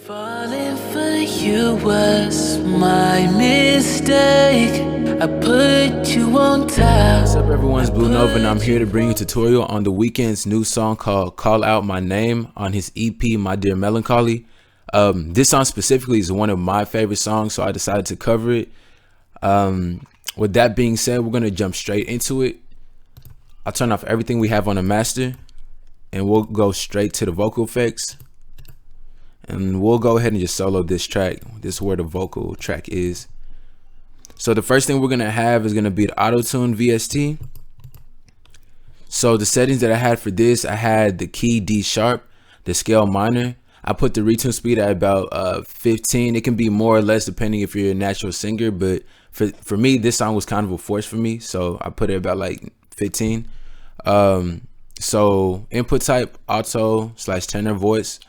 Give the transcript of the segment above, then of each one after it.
Falling for you was my mistake. I put you on top. What's up everyone, it's Blue Nova and I'm here to bring you a tutorial on the Weeknd's new song called Call Out My Name on his EP My Dear Melancholy. This song specifically is one of my favorite songs, so I decided to cover it. With that being said, we're going to jump straight into it. I'll turn off everything we have on the master and we'll go straight to the vocal effects. And we'll go ahead and just solo this track. This is where the vocal track is. So the first thing we're going to have is going to be the AT2020 VST. So the settings that I had for this, I had the key D sharp, the scale minor. I put the retune speed at about 15. It can be more or less depending if you're a natural singer, but for me, this song was kind of a force for me, so I put it about like 15. So input type auto/tenor voice.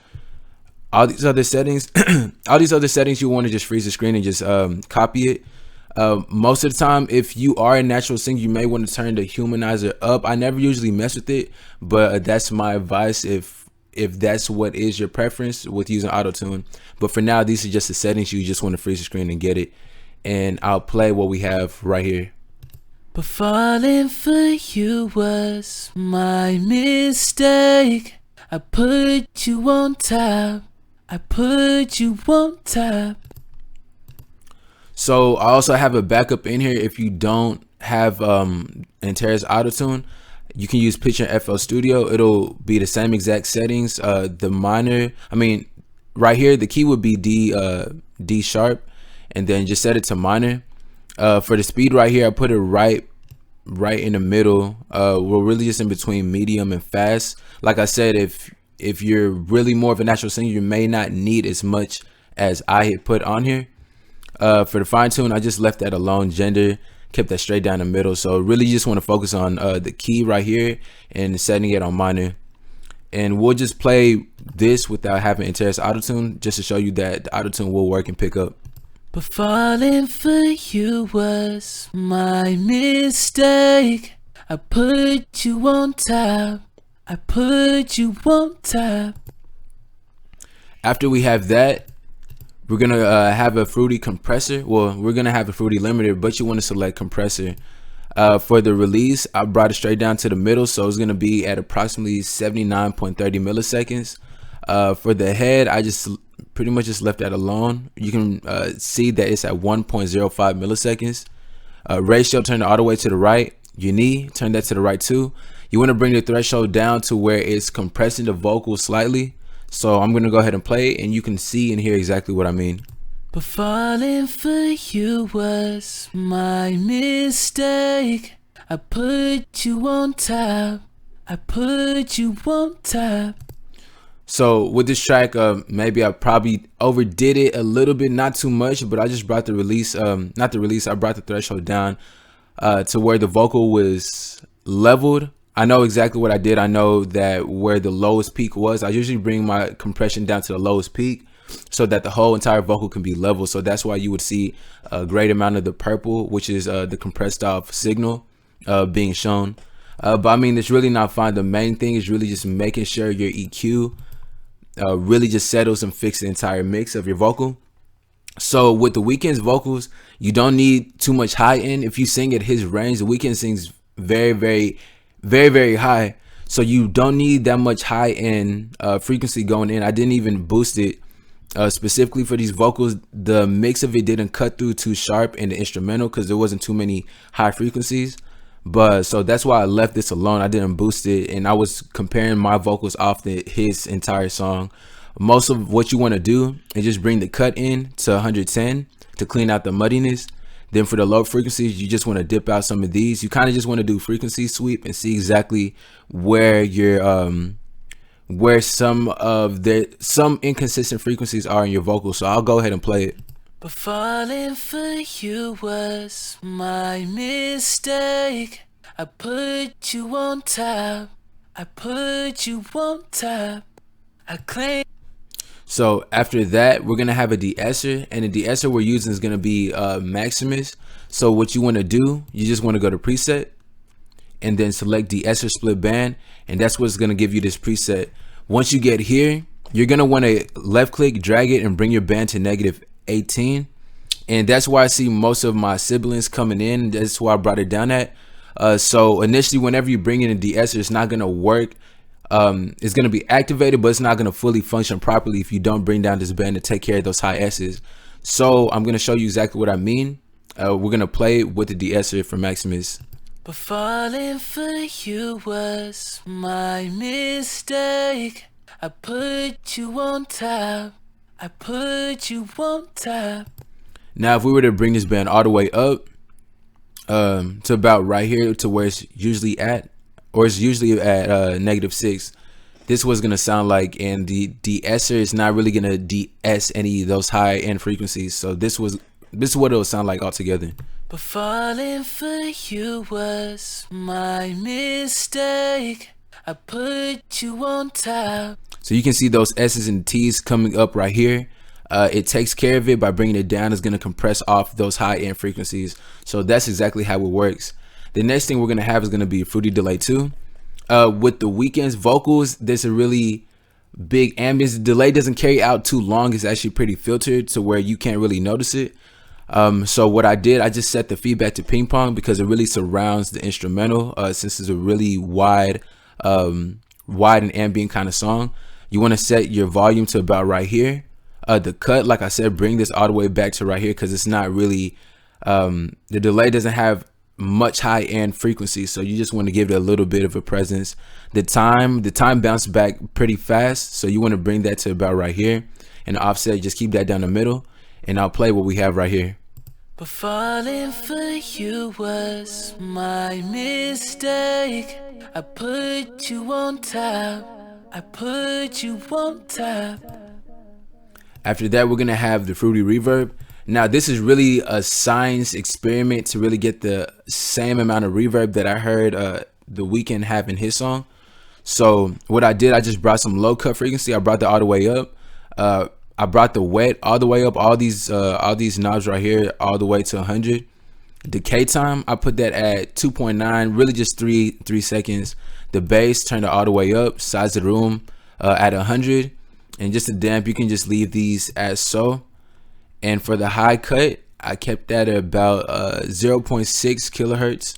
All these other settings, you want to just freeze the screen and just copy it. Most of the time, if you are a natural singer, you may want to turn the humanizer up. I never usually mess with it, but that's my advice if that's what is your preference with using auto-tune. But for now, these are just the settings. You just want to freeze the screen and get it. And I'll play what we have right here. But falling for you was my mistake. I put you on top. I put you on top. So I also have a backup in here. If you don't have Antares Auto-Tune, you can use Pitch and FL Studio. It'll be the same exact settings. The minor, right here, the key would be D sharp, and then just set it to minor. For the speed right here, I put it right in the middle. We're really just in between medium and fast. Like I said, if you're really more of a natural singer, you may not need as much as I had put on here. For the fine tune, I just left that alone. Gender, kept that straight down the middle. So really just want to focus on the key right here and setting it on minor. And we'll just play this without having Antares Auto-Tune, just to show you that the Auto-Tune will work and pick up. But falling for you was my mistake. I put you on top. I put you on top. After we have that, we're gonna have a fruity compressor. Well, we're gonna have a fruity limiter, but you want to select compressor. For the release, I brought it straight down to the middle, so it's gonna be at approximately 79.30 milliseconds. For the head, I just pretty much just left that alone. You can see that it's at 1.05 milliseconds. Ratio, turn it all the way to the right. Your knee, turn that to the right too. You want to bring the threshold down to where it's compressing the vocal slightly. So I'm going to go ahead and play it, and you can see and hear exactly what I mean. But falling for you was my mistake. I put you on top. I put you on top. So with this track, maybe I probably overdid it a little bit, not too much, but I just brought the release, I brought the threshold down to where the vocal was leveled. I know exactly what I did. I know that where the lowest peak was, I usually bring my compression down to the lowest peak so that the whole entire vocal can be level. So that's why you would see a great amount of the purple, which is the compressed off signal being shown. But I mean, it's really not fine. The main thing is really just making sure your EQ really just settles and fix the entire mix of your vocal. So with the Weeknd's vocals, you don't need too much high end. If you sing at his range, the Weeknd sings very high, so you don't need that much high end frequency going in. I didn't even boost it specifically for these vocals. The mix of it didn't cut through too sharp in the instrumental because there wasn't too many high frequencies, but so that's why I left this alone. I didn't boost it, and I was comparing my vocals off his entire song. Most of what you want to do is just bring the cut in to 110 to clean out the muddiness. Then for the low frequencies, you just want to dip out some of these. You kind of just want to do frequency sweep and see exactly where your where some inconsistent frequencies are in your vocals. So I'll go ahead and play it. But falling for you was my mistake. I put you on top. I put you on top. I claim. So after that, we're going to have a de-esser, and the de-esser we're using is going to be Maximus. So what you want to do, you just want to go to preset and then select de-esser split band, and that's what's going to give you this preset. Once you get here, you're gonna want to left click, drag it, and bring your band to -18. And that's why I see most of my siblings coming in. That's why I brought it down at. So initially, whenever you bring in a de-esser, it's not gonna work. It's gonna be activated, but it's not gonna fully function properly if you don't bring down this band to take care of those high S's. So I'm gonna show you exactly what I mean. We're gonna play with the de-esser for Maximus. But falling for you was my mistake. I put you on top. I put you on top. Now, if we were to bring this band all the way up to about right here to where it's usually at, or it's usually at -6, this was gonna sound like, and the de-esser is not really gonna de-ess any of those high end frequencies. So this is what it'll sound like altogether. But falling for you was my mistake. I put you on top. So you can see those S's and T's coming up right here. It takes care of it by bringing it down. It's going to compress off those high end frequencies. So that's exactly how it works. The next thing we're going to have is going to be a fruity delay too. With the Weeknd's vocals, there's a really big ambience. The delay doesn't carry out too long. It's actually pretty filtered to where you can't really notice it. So what I did, I just set the feedback to ping pong because it really surrounds the instrumental, since it's a really wide and ambient kind of song. You want to set your volume to about right here. The cut, like I said, bring this all the way back to right here because it's not really, the delay doesn't have much high end frequency, so you just want to give it a little bit of a presence. The time bounced back pretty fast, so you want to bring that to about right here. And the offset, just keep that down the middle, and I'll play what we have right here. But falling for you was my mistake. I put you on top. I put you on top. After that, we're gonna have the fruity reverb. Now, this is really a science experiment to really get the same amount of reverb that I heard the Weeknd have in his song. So what I did, I just brought some low cut frequency. I brought that all the way up. I brought the wet all the way up. All these knobs right here, all the way to 100. Decay time, I put that at 2.9, really just three seconds. The bass, turned it all the way up. Size of the room at 100. And just the damp, you can just leave these as so. And for the high cut, I kept that at about 0.6 kilohertz.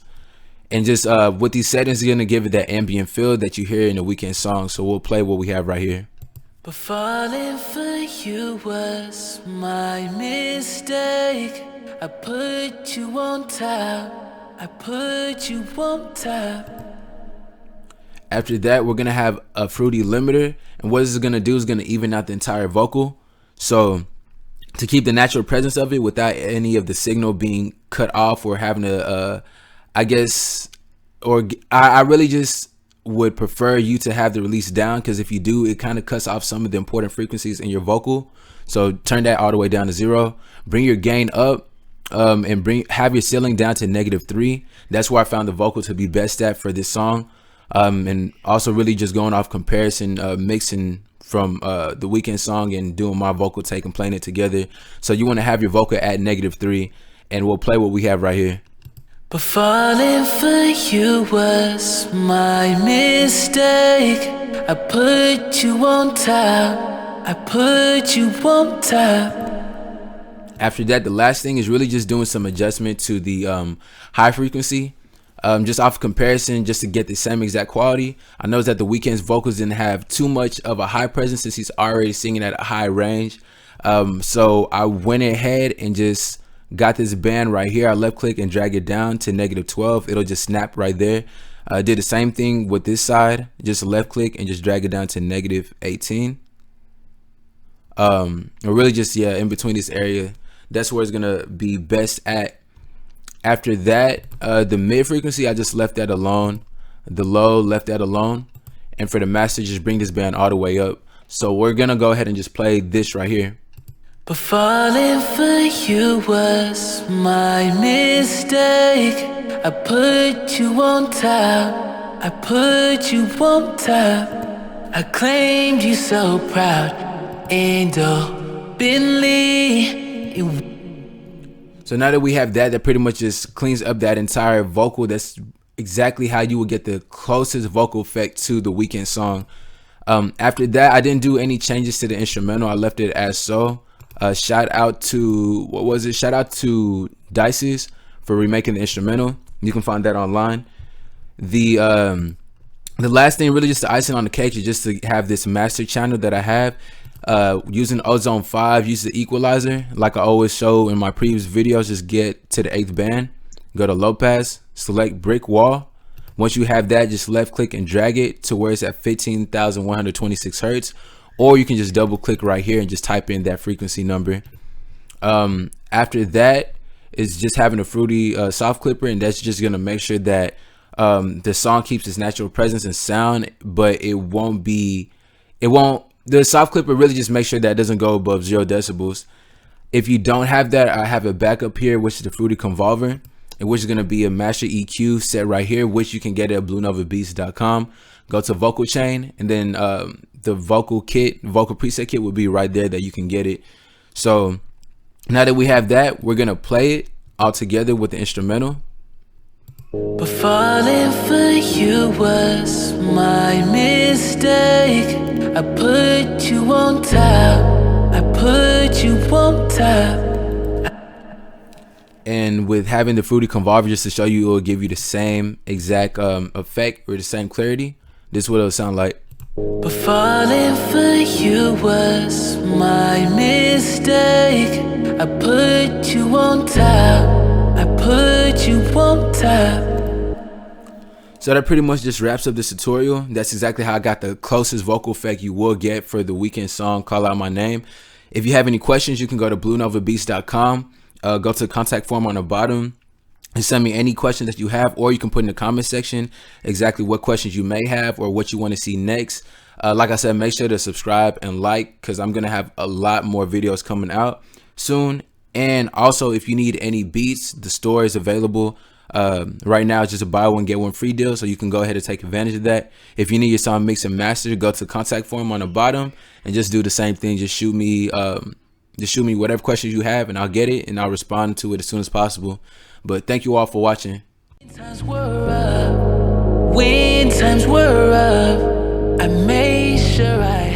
And just with these settings, you're gonna give it that ambient feel that you hear in the Weeknd song. So we'll play what we have right here. But falling for you was my mistake. I put you on top. I put you on top. After that, we're gonna have a fruity limiter, and what this is gonna do is gonna even out the entire vocal. So to keep the natural presence of it without any of the signal being cut off or having to, I really just would prefer you to have the release down, because if you do, it kind of cuts off some of the important frequencies in your vocal. So turn that all the way down to 0. Bring your gain up, and have your ceiling down to -3. That's where I found the vocal to be best at for this song. And also really just going off comparison, mixing from the Weeknd song and doing my vocal take and playing it together. So you want to have your vocal at -3, and we'll play what we have right here. But falling for you was my mistake. I put you on top. I put you on top. After that, the last thing is really just doing some adjustment to the high frequency. Just off comparison, just to get the same exact quality. I noticed that the Weeknd's vocals didn't have too much of a high presence since he's already singing at a high range. So I went ahead and just got this band right here. I left click and drag it down to -12. It'll just snap right there. I did the same thing with this side. Just left click and just drag it down to -18. Or really just, yeah, in between this area. That's where it's gonna be best at. After that, the mid frequency, I just left that alone. The low, left that alone. And for the master, just bring this band all the way up. So we're gonna go ahead and just play this right here. But falling for you was my mistake. I put you on top. I put you on top. I claimed you so proud and openly. So now that we have that, that pretty much just cleans up that entire vocal. That's exactly how you would get the closest vocal effect to the Weeknd song. After that, I didn't do any changes to the instrumental. I left it as so. Shout out to Shout out to Dices for remaking the instrumental. You can find that online. The last thing, really just the icing on the cake, is just to have this master channel that I have. Using Ozone 5, use the equalizer like I always show in my previous videos. Just get to the 8th band, go to low pass, select brick wall. Once you have that, just left click and drag it to where it's at 15,126 hertz, or you can just double click right here and just type in that frequency number. After that is just having a fruity soft clipper, and that's just gonna make sure that the song keeps its natural presence and sound, but the soft clipper really just makes sure that it doesn't go above 0 decibels. If you don't have that, I have a backup here, which is the fruity convolver, and which is going to be a master EQ set right here, which you can get at bluenovabeats.com. Go to vocal chain, and then the vocal preset kit will be right there that you can get it. So now that we have that, we're going to play it all together with the instrumental. But falling for you was my mistake. I put you on top, I put you on top. And with having the fruity convolver, just to show you, it will give you the same exact effect or the same clarity. This is what it'll sound like. But falling for you was my mistake. I put you on top, I put you on top. So that pretty much just wraps up this tutorial. That's exactly how I got the closest vocal effect you will get for the Weeknd song Call Out My Name. If you have any questions, you can go to bluenovabeats.com. Go to the contact form on the bottom and send me any questions that you have, or you can put in the comment section exactly what questions you may have or what you want to see next. Like I said, make sure to subscribe and like, because I'm going to have a lot more videos coming out soon. And also, if you need any beats, the store is available. Right now, it's just a buy one get one free deal, so you can go ahead and take advantage of that. If you need your song mixed and mastered, go to the contact form on the bottom and just do the same thing. Just shoot me whatever questions you have, and I'll get it and I'll respond to it as soon as possible. But thank you all for watching. When times were up, I made sure I